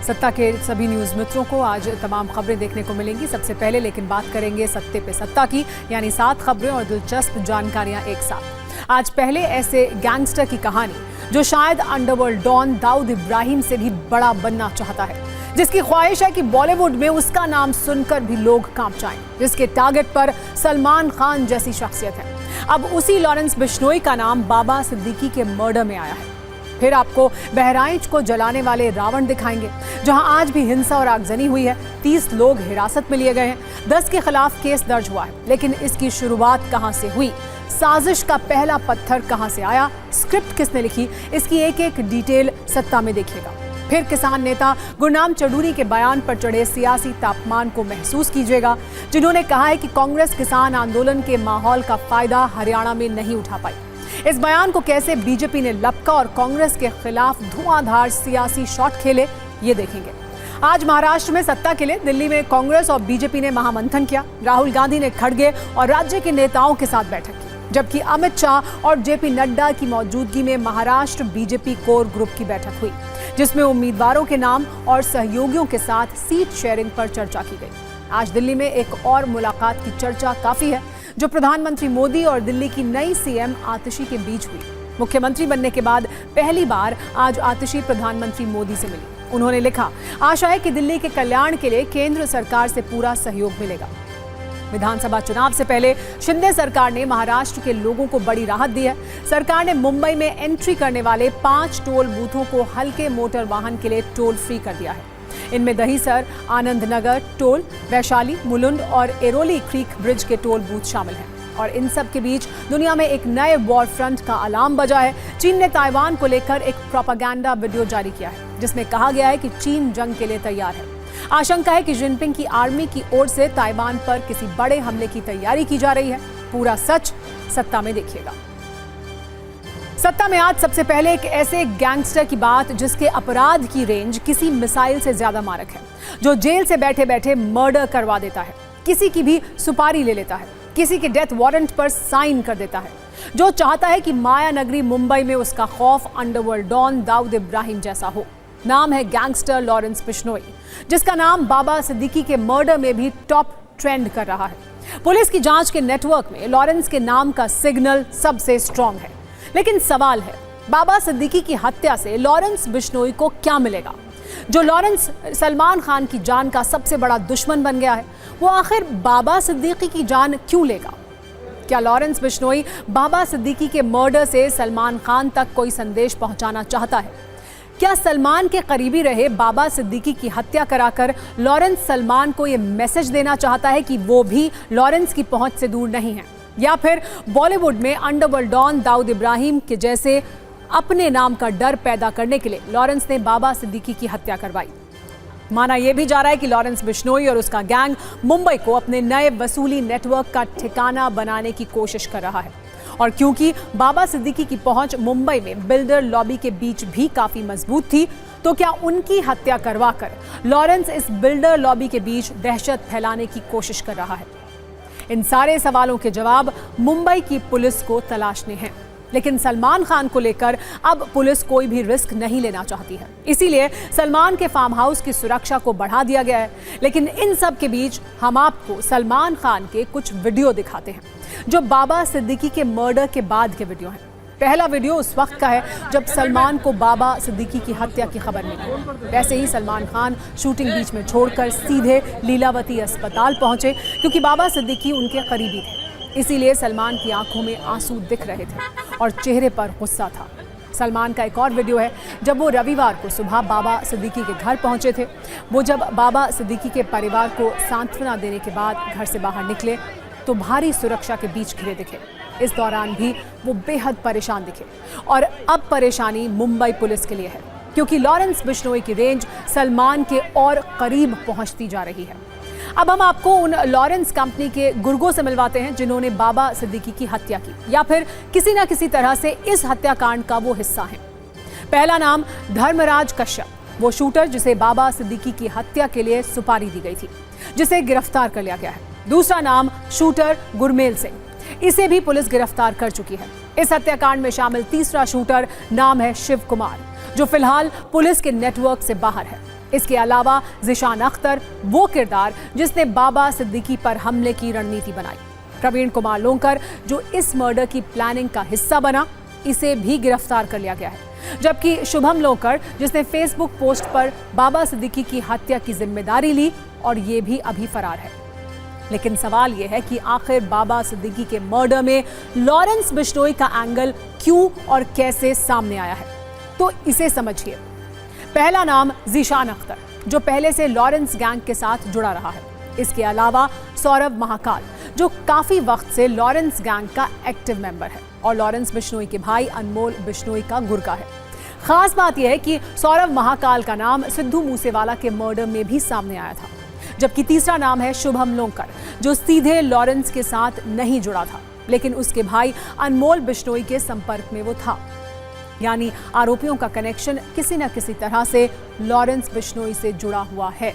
सत्ता के सभी न्यूज मित्रों को आज तमाम खबरें देखने को मिलेंगी। सबसे पहले लेकिन बात करेंगे सत्ते पे सत्ता की, यानी 7 खबरें और दिलचस्प जानकारियां एक साथ। आज पहले ऐसे गैंगस्टर की कहानी जो शायद अंडरवर्ल्ड डॉन दाऊद इब्राहिम से भी बड़ा बनना चाहता है, जिसकी ख्वाहिश है कि बॉलीवुड में उसका नाम सुनकर भी लोग कांप जाएं, जिसके टारगेट पर सलमान खान जैसी शख्सियत है। अब उसी लॉरेंस बिश्नोई का नाम बाबा सिद्दीकी के मर्डर में आया है। फिर आपको बहराइच को जलाने वाले रावण दिखाएंगे, जहां आज भी हिंसा और आगजनी हुई है। 30 लोग हिरासत में लिए गए हैं, 10 के खिलाफ केस दर्ज हुआ है। लेकिन इसकी शुरुआत कहां से हुई, साजिश का पहला पत्थर कहां से आया, स्क्रिप्ट किसने लिखी, इसकी एक एक डिटेल सत्ता में देखिएगा। फिर किसान नेता गुरनाम चौधरी के बयान पर चढ़े सियासी तापमान को महसूस कीजिएगा, जिन्होंने कहा है कि कांग्रेस किसान आंदोलन के माहौल का फायदा हरियाणा में नहीं उठा पाई। इस बयान को कैसे बीजेपी ने लपका और कांग्रेस के खिलाफ धुआंधार सियासी शॉट खेले, ये देखेंगे। आज महाराष्ट्र में सत्ता के लिए दिल्ली में कांग्रेस और बीजेपी ने महामंथन किया। राहुल गांधी ने खड़गे और राज्य के नेताओं के साथ बैठक की, जबकि अमित शाह और जेपी नड्डा की मौजूदगी में महाराष्ट्र बीजेपी कोर ग्रुप की बैठक हुई, जिसमें उम्मीदवारों के नाम और सहयोगियों के साथ सीट शेयरिंग पर चर्चा की गई। आज दिल्ली में एक और मुलाकात की चर्चा काफी है, जो प्रधानमंत्री मोदी और दिल्ली की नई सीएम आतिशी के बीच हुई। मुख्यमंत्री बनने के बाद पहली बार आज आतिशी प्रधानमंत्री मोदी से मिली। उन्होंने लिखा, आशा है कि दिल्ली के कल्याण के लिए केंद्र सरकार से पूरा सहयोग मिलेगा। विधानसभा चुनाव से पहले शिंदे सरकार ने महाराष्ट्र के लोगों को बड़ी राहत दी है। सरकार ने मुंबई में एंट्री करने वाले 5 टोल बूथों को हल्के मोटर वाहन के लिए टोल फ्री कर दिया है। इनमें दहीसर, आनंद नगर टोल, वैशाली, मुलुंड और एरोली क्रीक ब्रिज के टोल बूथ शामिल हैं। और इन सब के बीच दुनिया में एक नए वॉर फ्रंट का अलार्म बजा है। चीन ने ताइवान को लेकर एक प्रोपेगेंडा वीडियो जारी किया है, जिसमें कहा गया है कि चीन जंग के लिए तैयार है। आशंका है कि जिनपिंग की आर्मी की ओर से ताइवान पर किसी बड़े हमले की तैयारी की जा रही है। पूरा सच सत्ता में देखिएगा। सत्ता में आज सबसे पहले एक ऐसे गैंगस्टर की बात जिसके अपराध की रेंज किसी मिसाइल से ज्यादा मारक है, जो जेल से बैठे बैठे मर्डर करवा देता है, किसी की भी सुपारी ले लेता है, किसी के डेथ वारंट पर साइन कर देता है, जो चाहता है कि माया नगरी मुंबई में उसका खौफ अंडरवर्ल्ड डॉन दाऊद इब्राहिम जैसा हो। नाम है गैंगस्टर लॉरेंस बिश्नोई, जिसका नाम बाबा सिद्दीकी के मर्डर में भी टॉप ट्रेंड कर रहा है। पुलिस की जांच के नेटवर्क में लॉरेंस के नाम का सिग्नल सबसे स्ट्रांग है। लेकिन सवाल है, बाबा सिद्दीकी की हत्या से लॉरेंस बिश्नोई को क्या मिलेगा? जो लॉरेंस सलमान खान की जान का सबसे बड़ा दुश्मन बन गया है, वो आखिर बाबा सिद्दीकी की जान क्यों लेगा? क्या लॉरेंस बिश्नोई बाबा सिद्दीकी के मर्डर से सलमान खान तक कोई संदेश पहुंचाना चाहता है? क्या सलमान के करीबी रहे बाबा सिद्दीकी की हत्या कराकर लॉरेंस सलमान को यह मैसेज देना चाहता है कि वो भी लॉरेंस की पहुंच से दूर नहीं है? या फिर बॉलीवुड में अंडरवर्ल्ड डॉन दाऊद इब्राहिम के जैसे अपने नाम का डर पैदा करने के लिए लॉरेंस ने बाबा सिद्दीकी की हत्या करवाई? माना यह भी जा रहा है कि लॉरेंस बिश्नोई और उसका गैंग मुंबई को अपने नए वसूली नेटवर्क का ठिकाना बनाने की कोशिश कर रहा है। और क्योंकि बाबा सिद्दीकी की पहुंच मुंबई में बिल्डर लॉबी के बीच भी काफी मजबूत थी, तो क्या उनकी हत्या करवाकर लॉरेंस इस बिल्डर लॉबी के बीच दहशत फैलाने की कोशिश कर रहा है? इन सारे सवालों के जवाब मुंबई की पुलिस को तलाशने हैं। लेकिन सलमान खान को लेकर अब पुलिस कोई भी रिस्क नहीं लेना चाहती है, इसीलिए सलमान के फार्म हाउस की सुरक्षा को बढ़ा दिया गया है। लेकिन इन सब के बीच हम आपको सलमान खान के कुछ वीडियो दिखाते हैं, जो बाबा सिद्दीकी के मर्डर के बाद के वीडियो हैं। पहला वीडियो उस वक्त का है जब सलमान को बाबा सिद्दीकी की हत्या की खबर मिली। वैसे ही सलमान खान शूटिंग बीच में छोड़कर सीधे लीलावती अस्पताल पहुंचे, क्योंकि बाबा सिद्दीकी उनके करीबी थे। इसीलिए सलमान की आंखों में आंसू दिख रहे थे और चेहरे पर गुस्सा था। सलमान का एक और वीडियो है जब वो रविवार को सुबह बाबा सिद्दीकी के घर पहुंचे थे। वो जब बाबा सिद्दीकी के परिवार को सांत्वना देने के बाद घर से बाहर निकले तो भारी सुरक्षा के बीच घिरे दिखे। इस दौरान भी वो बेहद परेशान दिखे। और अब परेशानी मुंबई पुलिस के लिए है, क्योंकि लॉरेंस बिश्नोई की रेंज सलमान के और करीब पहुंचती जा रही है। अब हम आपको उन लॉरेंस कंपनी के गुर्गों से मिलवाते हैं जिन्होंने बाबा सिद्दीकी की हत्या की, या फिर किसी न किसी तरह से इस हत्याकांड का वो हिस्सा है। पहला नाम धर्मराज कश्यप, वो शूटर जिसे बाबा सिद्दीकी की हत्या के लिए सुपारी दी गई थी, जिसे गिरफ्तार कर लिया गया है। दूसरा नाम शूटर गुरमेल सिंह, इसे भी पुलिस गिरफ्तार कर चुकी है। इस हत्याकांड में शामिल तीसरा शूटर नाम है शिव कुमार, जो फिलहाल पुलिस के नेटवर्क से बाहर है। इसके अलावा ज़ीशान अख्तर वो किरदार जिसने बाबा सिद्दीकी पर हमले की रणनीति बनाई। प्रवीण कुमार लोंकर जो इस मर्डर की प्लानिंग का हिस्सा बना, इसे भी गिरफ्तार कर लिया गया है। जबकि शुभम लोंकर जिसने फेसबुक पोस्ट पर बाबा सिद्दीकी की हत्या की जिम्मेदारी ली और ये भी अभी फरार है। लेकिन सवाल यह है कि आखिर बाबा सिद्दीकी के मर्डर में लॉरेंस बिश्नोई का एंगल क्यों और कैसे सामने आया है, तो इसे समझिए। पहला नाम ज़ीशान अख्तर, जो पहले से लॉरेंस गैंग के साथ जुड़ा रहा है। इसके अलावा सौरभ महाकाल, जो काफी वक्त से लॉरेंस गैंग का एक्टिव मेंबर है और लॉरेंस बिश्नोई के भाई अनमोल बिश्नोई का गुर्गा है। खास बात यह है कि सौरभ महाकाल का नाम सिद्धू मूसेवाला के मर्डर में भी सामने आया था। जबकि तीसरा नाम है शुभम लोंकर, जो सीधे लॉरेंस के साथ नहीं जुड़ा था, लेकिन उसके भाई अनमोल बिश्नोई के संपर्क में वो था। यानी आरोपियों का कनेक्शन किसी न किसी तरह से लॉरेंस बिश्नोई से जुड़ा हुआ है।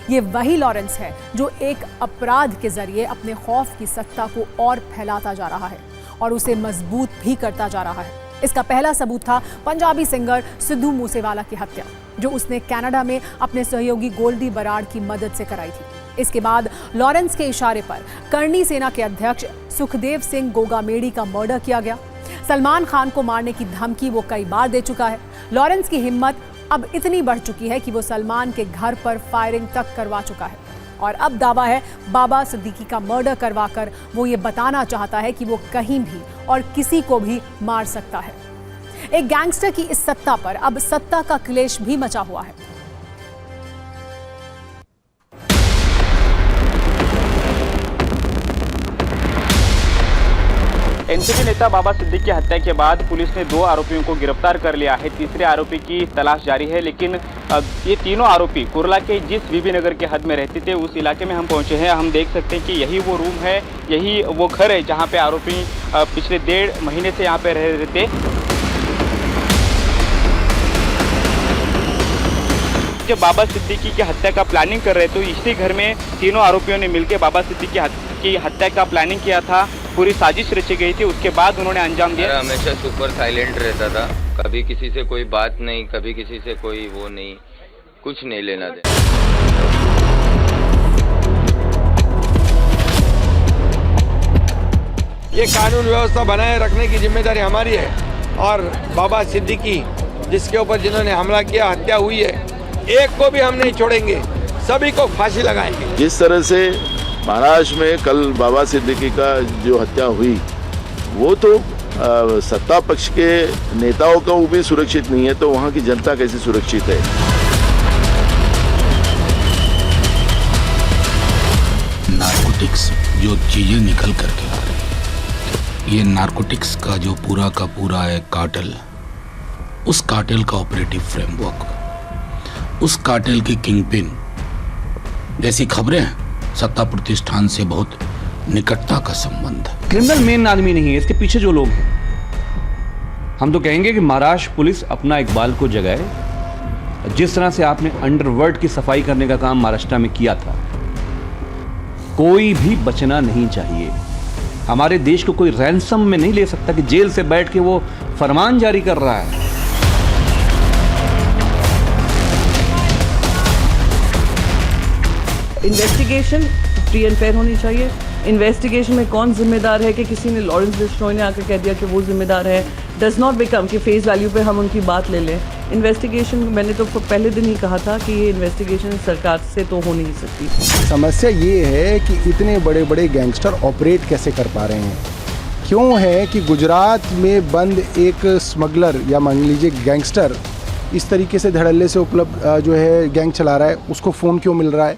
ये वही लॉरेंस है जो एक अपराध के जरिए अपने खौफ की सत्ता को और फैलाता जा रहा है और उसे मजबूत भी करता जा रहा है। इसका पहला सबूत था पंजाबी सिंगर सिद्धू मूसेवाला की हत्या, जो उसने कनाडा में अपने सहयोगी गोल्डी बराड़ की मदद से कराई थी। इसके बाद लॉरेंस के इशारे पर करनी सेना के अध्यक्ष सुखदेव सिंह गोगामेड़ी का मर्डर किया गया। सलमान खान को मारने की धमकी वो कई बार दे चुका है। लॉरेंस की हिम्मत अब इतनी बढ़ चुकी है कि वो सलमान के घर पर फायरिंग तक करवा चुका है और अब दावा है बाबा सिद्दीकी का मर्डर करवाकर वो ये बताना चाहता है कि वो कहीं भी और किसी को भी मार सकता है। एक गैंगस्टर की इस सत्ता पर अब सत्ता का क्लेश भी मचा हुआ है। एनसीपी नेता बाबा सिद्दीकी की हत्या के बाद पुलिस ने 2 आरोपियों को गिरफ्तार कर लिया है। तीसरे आरोपी की तलाश जारी है, लेकिन ये तीनों आरोपी कुर्ला के जिस बीबी नगर के हद में रहते थे उस इलाके में हम पहुंचे हैं। हम देख सकते हैं कि यही वो रूम है, यही वो घर है जहां पे आरोपी पिछले 1.5 महीने से यहां पे रह रहे थे। जब बाबा सिद्दीकी की हत्या का प्लानिंग कर रहे थे तो इसी घर में तीनों आरोपियों ने मिलकर बाबा सिद्दीकी की हत्या का प्लानिंग किया था। पूरी साजिश रची गई थी, उसके बाद उन्होंने अंजाम दिया। हमेशा सुपर साइलेंट रहता था, कभी किसी से कोई बात नहीं, कभी किसी से कोई वो नहीं, कुछ नहीं लेना देना। ये कानून व्यवस्था बनाए रखने की जिम्मेदारी हमारी है और बाबा सिद्दीकी जिसके ऊपर जिन्होंने हमला किया, हत्या हुई है, एक को भी हम नहीं छोड़ेंगे, सभी को फांसी लगाएंगे। जिस तरह से महाराष्ट्र में कल बाबा सिद्दीकी का जो हत्या हुई, वो तो सत्ता पक्ष के नेताओं का वो भी सुरक्षित नहीं है, तो वहाँ की जनता कैसे सुरक्षित है? नारकोटिक्स जो चीजें निकल करके आ रही है, ये नारकोटिक्स का जो पूरा का पूरा है कार्टेल, उस कार्टेल का ऑपरेटिव फ्रेमवर्क, उस कार्टेल की किंगपिन जैसी खबरें हैं, सत्ता प्रतिष्ठान से बहुत निकटता का संबंध है। क्रिमिनल मेन आदमी नहीं है, इसके पीछे जो लोग हैं। हम तो कहेंगे कि महाराष्ट्र पुलिस अपना इकबाल को जगाए। जिस तरह से आपने अंडरवर्ल्ड की सफाई करने का काम महाराष्ट्र में किया था, कोई भी बचना नहीं चाहिए। हमारे देश को कोई रैंसम में नहीं ले सकता कि जेल से बैठ के वो फरमान जारी कर रहा है। इन्वेस्टिगेशन फ्री एंड फेयर होनी चाहिए। इन्वेस्टिगेशन में कौन जिम्मेदार है कि किसी ने लॉरेंस बिश्नोई ने आकर कह दिया कि वो जिम्मेदार है, डज नॉट बिकम कि फेस वैल्यू पे हम उनकी बात ले लें। इन्वेस्टिगेशन मैंने तो पहले दिन ही कहा था कि ये इन्वेस्टिगेशन सरकार से तो हो नहीं सकती। समस्या ये है कि इतने बड़े बड़े गैंगस्टर ऑपरेट कैसे कर पा रहे हैं। क्यों है कि गुजरात में बंद एक स्मगलर या मान लीजिए गैंगस्टर इस तरीके से धड़ल्ले से उपलब्ध जो है गैंग चला रहा है, उसको फ़ोन क्यों मिल रहा है?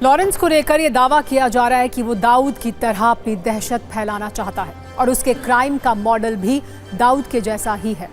लॉरेंस को लेकर यह दावा किया जा रहा है कि वो दाऊद की तरह अपनी दहशत फैलाना चाहता है और उसके क्राइम का मॉडल भी दाऊद के जैसा ही है।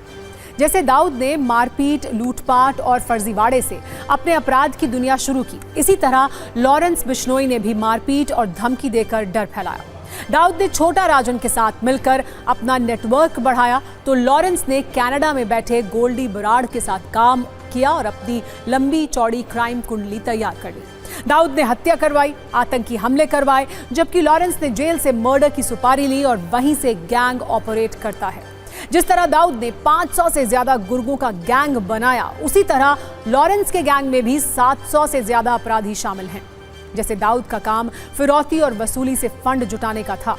जैसे दाऊद ने मारपीट, लूटपाट और फर्जीवाड़े से अपने अपराध की दुनिया शुरू की, इसी तरह लॉरेंस बिश्नोई ने भी मारपीट और धमकी देकर डर फैलाया। दाऊद ने छोटा राजन के साथ मिलकर अपना नेटवर्क बढ़ाया, तो लॉरेंस ने कनाडा में बैठे गोल्डी बराड़ के साथ काम किया और अपनी लंबी चौड़ी क्राइम कुंडली तैयार कर ली। दाऊद ने हत्या करवाई, आतंकी हमले करवाए, जबकि लॉरेंस ने जेल से मर्डर की सुपारी ली और वहीं से गैंग ऑपरेट करता है। जिस तरह दाऊद ने 500 से ज्यादा गुर्गों का गैंग बनाया, उसी तरह लॉरेंस के गैंग में भी 700 से ज्यादा अपराधी शामिल हैं। जैसे दाऊद का काम फिरौती और वसूली से फंड जुटाने का था,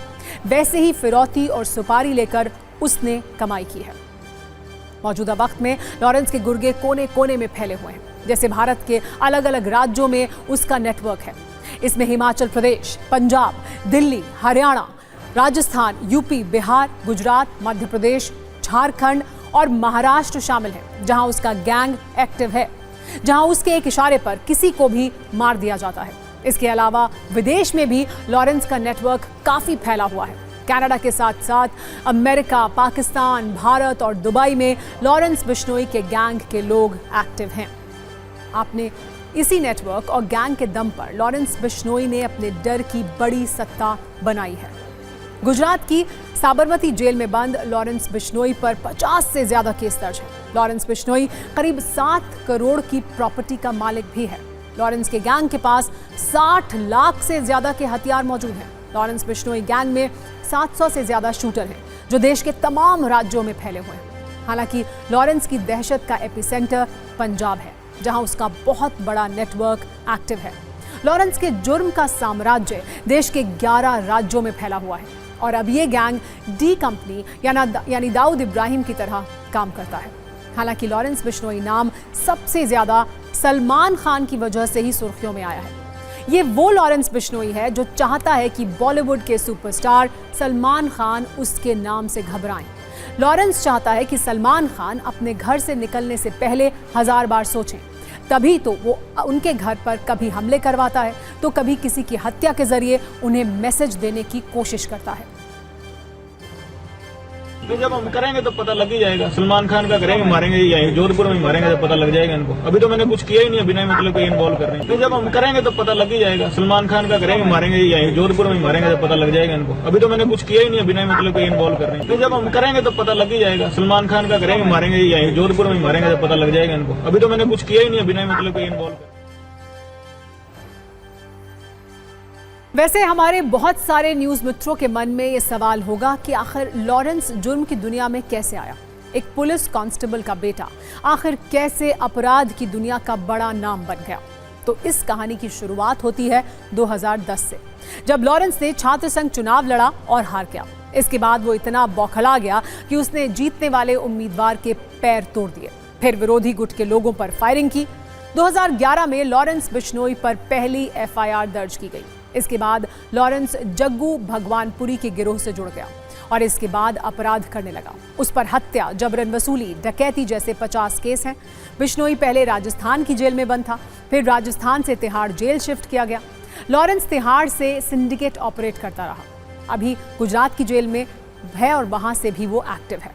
वैसे ही फिरौती और सुपारी लेकर उसने कमाई की है। मौजूदा वक्त में लॉरेंस के गुर्गे कोने कोने में फैले हुए हैं। जैसे भारत के अलग अलग राज्यों में उसका नेटवर्क है। इसमें हिमाचल प्रदेश, पंजाब, दिल्ली, हरियाणा, राजस्थान, यूपी, बिहार, गुजरात, मध्य प्रदेश, झारखंड और महाराष्ट्र शामिल है, जहां उसका गैंग एक्टिव है, जहां उसके एक इशारे पर किसी को भी मार दिया जाता है। इसके अलावा विदेश में भी लॉरेंस का नेटवर्क काफी फैला हुआ है। कनाडा के साथ साथ अमेरिका, पाकिस्तान, भारत और दुबई में लॉरेंस बिश्नोई के गैंग के लोग एक्टिव हैं। आपने इसी नेटवर्क और गैंग के दम पर लॉरेंस बिश्नोई ने अपने डर की बड़ी सत्ता बनाई है। गुजरात की साबरमती जेल में बंद लॉरेंस बिश्नोई पर 50 से ज्यादा केस दर्ज है। लॉरेंस बिश्नोई करीब 7 करोड़ की प्रॉपर्टी का मालिक भी है। लॉरेंस के गैंग के पास 60 लाख से ज्यादा के हथियार मौजूद हैं। लॉरेंस बिश्नोई गैंग में 700 से ज्यादा शूटर हैं, जो देश के तमाम राज्यों में फैले हुए हैं। हालांकि लॉरेंस की दहशत का एपिसेंटर पंजाब है, जहां उसका बहुत बड़ा नेटवर्क एक्टिव है। लॉरेंस के जुर्म का साम्राज्य देश के 11 राज्यों में फैला हुआ है और अब ये गैंग डी कंपनी यानी दाऊद इब्राहिम की तरह काम करता है। हालांकि लॉरेंस बिश्नोई नाम सबसे ज्यादा सलमान खान की वजह से ही सुर्खियों में आया है। ये वो लॉरेंस बिश्नोई है जो चाहता है कि बॉलीवुड के सुपरस्टार सलमान खान उसके नाम से घबराएं। लॉरेंस चाहता है कि सलमान खान अपने घर से निकलने से पहले 1000 बार सोचें, तभी तो वो उनके घर पर कभी हमले करवाता है तो कभी किसी की हत्या के जरिए उन्हें मैसेज देने की कोशिश करता है। तो जब हम करेंगे तो पता लग ही जाएगा। सलमान खान का करेंगे, मारेंगे यही जोधपुर में मारेंगे तो पता लग जाएगा इनको। अभी तो मैंने कुछ किया ही नहीं, बिना मतलब कोई इन्वॉल्व कर रहे हैं। तो जब हम करेंगे तो पता लग ही जाएगा। सलमान खान का करेंगे, मारेंगे यही जोधपुर में मारेंगे तो पता लग जाएगा इनको। अभी तो मैंने कुछ किया ही नहीं, बिना मतलब कोई इन्वॉल्व कर रहे हैं। तो जब हम करेंगे तो पता लग ही जाएगा। सलमान खान का करेंगे, मारेंगे यही जोधपुर में मारेंगे तो पता लग जाएगा इनको। अभी तो मैंने कुछ किया ही नहीं, बिना मतलब कोई इन्वॉल्व कर। वैसे हमारे बहुत सारे न्यूज मित्रों के मन में ये सवाल होगा कि आखिर लॉरेंस जुर्म की दुनिया में कैसे आया। एक पुलिस कांस्टेबल का बेटा आखिर कैसे अपराध की दुनिया का बड़ा नाम बन गया। तो इस कहानी की शुरुआत होती है 2010 से, जब लॉरेंस ने छात्र संघ चुनाव लड़ा और हार गया। इसके बाद वो इतना बौखला गया कि उसने जीतने वाले उम्मीदवार के पैर तोड़ दिए, फिर विरोधी गुट के लोगों पर फायरिंग की। 2011 में लॉरेंस बिश्नोई पर पहली FIR दर्ज की गई। इसके बाद लॉरेंस जग्गू भगवानपुरी के गिरोह से जुड़ गया और इसके बाद अपराध करने लगा। उस पर हत्या, जबरन वसूली, डकैती जैसे 50 केस हैं। बिश्नोई पहले राजस्थान की जेल में बंद था, फिर राजस्थान से तिहाड़ जेल शिफ्ट किया गया। लॉरेंस तिहाड़ से सिंडिकेट ऑपरेट करता रहा। अभी गुजरात की जेल में है और वहां से भी वो एक्टिव है।